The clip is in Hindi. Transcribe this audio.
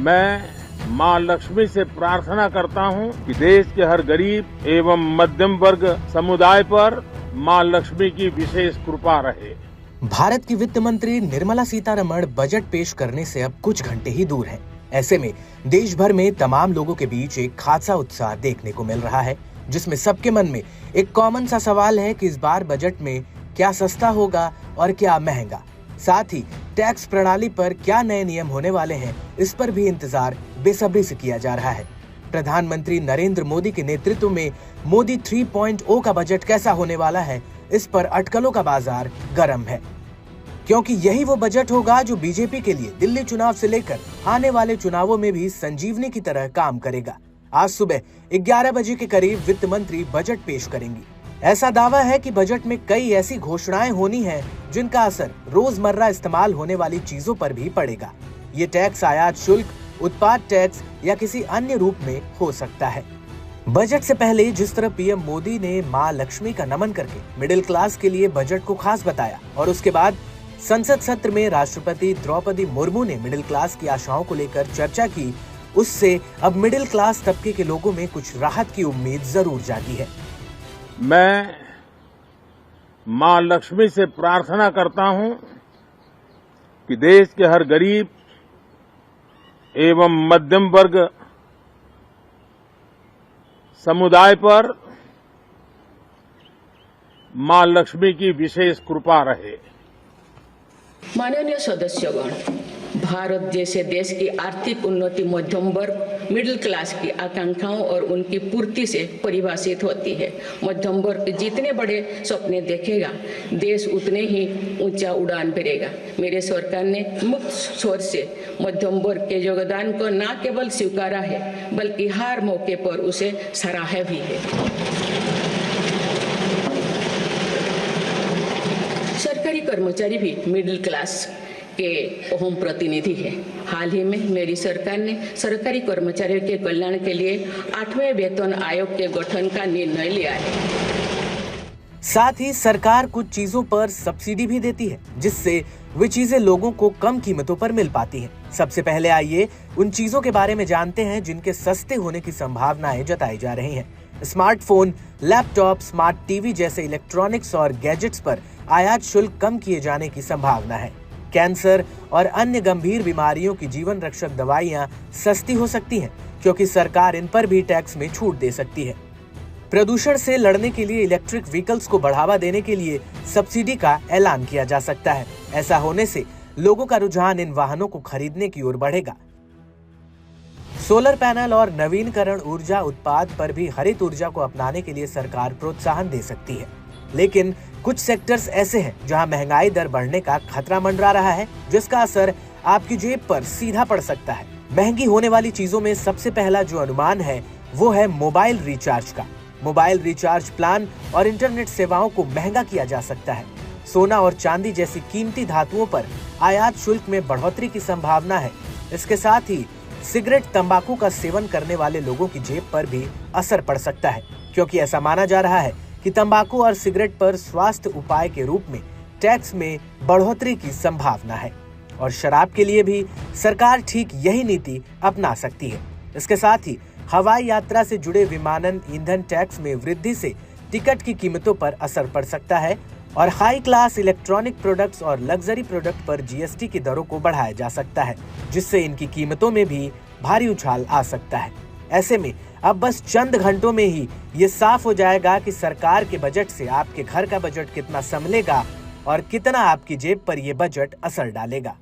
मैं मां लक्ष्मी से प्रार्थना करता हूं कि देश के हर गरीब एवं मध्यम वर्ग समुदाय पर मां लक्ष्मी की विशेष कृपा रहे। भारत की वित्त मंत्री निर्मला सीतारमण बजट पेश करने से अब कुछ घंटे ही दूर हैं। ऐसे में देश भर में तमाम लोगों के बीच एक खासा उत्साह देखने को मिल रहा है, जिसमें सबके मन में एक कॉमन सा सवाल है कि इस बार बजट में क्या सस्ता होगा और क्या महंगा। साथ ही टैक्स प्रणाली पर क्या नए नियम होने वाले हैं, इस पर भी इंतजार बेसब्री से किया जा रहा है। प्रधानमंत्री नरेंद्र मोदी के नेतृत्व में मोदी 3.0 का बजट कैसा होने वाला है, इस पर अटकलों का बाजार गर्म है, क्योंकि यही वो बजट होगा जो बीजेपी के लिए दिल्ली चुनाव से लेकर आने वाले चुनावों में भी संजीवनी की तरह काम करेगा। आज सुबह 11 बजे के करीब वित्त मंत्री बजट पेश करेंगी। ऐसा दावा है कि बजट में कई ऐसी घोषणाएं होनी है जिनका असर रोजमर्रा इस्तेमाल होने वाली चीजों पर भी पड़ेगा। ये टैक्स आयात शुल्क, उत्पाद टैक्स या किसी अन्य रूप में हो सकता है। बजट से पहले जिस तरह पीएम मोदी ने मां लक्ष्मी का नमन करके मिडिल क्लास के लिए बजट को खास बताया और उसके बाद संसद सत्र में राष्ट्रपति द्रौपदी मुर्मू ने मिडिल क्लास की आशाओं को लेकर चर्चा की, उससे अब मिडिल क्लास तबके के लोगों में कुछ राहत की उम्मीद जरूर जागी है। मैं मां लक्ष्मी से प्रार्थना करता हूं कि देश के हर गरीब एवं मध्यम वर्ग समुदाय पर मां लक्ष्मी की विशेष कृपा रहे। माननीय सदस्यगण, भारत जैसे देश की आर्थिक उन्नति मध्यम वर्ग मिडिल क्लास की आकांक्षाओं और उनकी पूर्ति से परिभाषित होती है। मध्यम वर्ग जितने बड़े सपने देखेगा, देश उतने ही ऊंचा उड़ान भरेगा। मेरे सरकार ने मुक्त स्वर से मध्यम वर्ग के योगदान को न केवल स्वीकारा है, बल्कि हर मौके पर उसे सराहा भी है। सरकारी कर्मचारी भी मिडिल क्लास के अहम प्रतिनिधि है। हाल ही में मेरी सरकार ने सरकारी कर्मचारियों के कल्याण के लिए 8वें वेतन आयोग के गठन का निर्णय लिया है। साथ ही सरकार कुछ चीजों पर सब्सिडी भी देती है, जिससे वे चीजें लोगों को कम कीमतों पर मिल पाती हैं। सबसे पहले आइए उन चीजों के बारे में जानते हैं जिनके सस्ते होने की संभावनाएं जताई जा रही हैं। स्मार्टफोन, लैपटॉप, स्मार्ट टीवी जैसे इलेक्ट्रॉनिक्स और गैजेट्स पर आयात शुल्क कम किए जाने की संभावना है। कैंसर और अन्य गंभीर बीमारियों की जीवन रक्षक दवाइयां सस्ती हो सकती हैं, क्योंकि सरकार इन पर भी टैक्स में छूट दे सकती है। प्रदूषण से लड़ने के लिए इलेक्ट्रिक व्हीकल्स को बढ़ावा देने के लिए सब्सिडी का ऐलान किया जा सकता है। ऐसा होने से लोगों का रुझान इन वाहनों को खरीदने की ओर बढ़ेगा। सोलर पैनल और नवीनकरण ऊर्जा उत्पाद पर भी हरित ऊर्जा को अपनाने के लिए सरकार प्रोत्साहन दे सकती है। लेकिन कुछ सेक्टर्स ऐसे हैं जहां महंगाई दर बढ़ने का खतरा मंडरा रहा है, जिसका असर आपकी जेब पर सीधा पड़ सकता है। महंगी होने वाली चीजों में सबसे पहला जो अनुमान है वो है मोबाइल रिचार्ज का। मोबाइल रिचार्ज प्लान और इंटरनेट सेवाओं को महंगा किया जा सकता है। सोना और चांदी जैसी कीमती धातुओं पर आयात शुल्क में बढ़ोतरी की संभावना है। इसके साथ ही सिगरेट, तंबाकू का सेवन करने वाले लोगों की जेब पर भी असर पड़ सकता है, क्योंकि ऐसा माना जा रहा है कि तंबाकू और सिगरेट पर स्वास्थ्य उपाय के रूप में टैक्स में बढ़ोतरी की संभावना है। और शराब के लिए भी सरकार ठीक यही नीति अपना सकती है। इसके साथ ही हवाई यात्रा से जुड़े विमानन ईंधन टैक्स में वृद्धि से टिकट की कीमतों पर असर पड़ सकता है और हाई क्लास इलेक्ट्रॉनिक प्रोडक्ट्स और लग्जरी प्रोडक्ट पर जीएसटी की दरों को बढ़ाया जा सकता है, जिससे इनकी कीमतों में भी भारी उछाल आ सकता है। ऐसे में अब बस चंद घंटों में ही ये साफ हो जाएगा कि सरकार के बजट से आपके घर का बजट कितना संभलेगा और कितना आपकी जेब पर ये बजट असर डालेगा।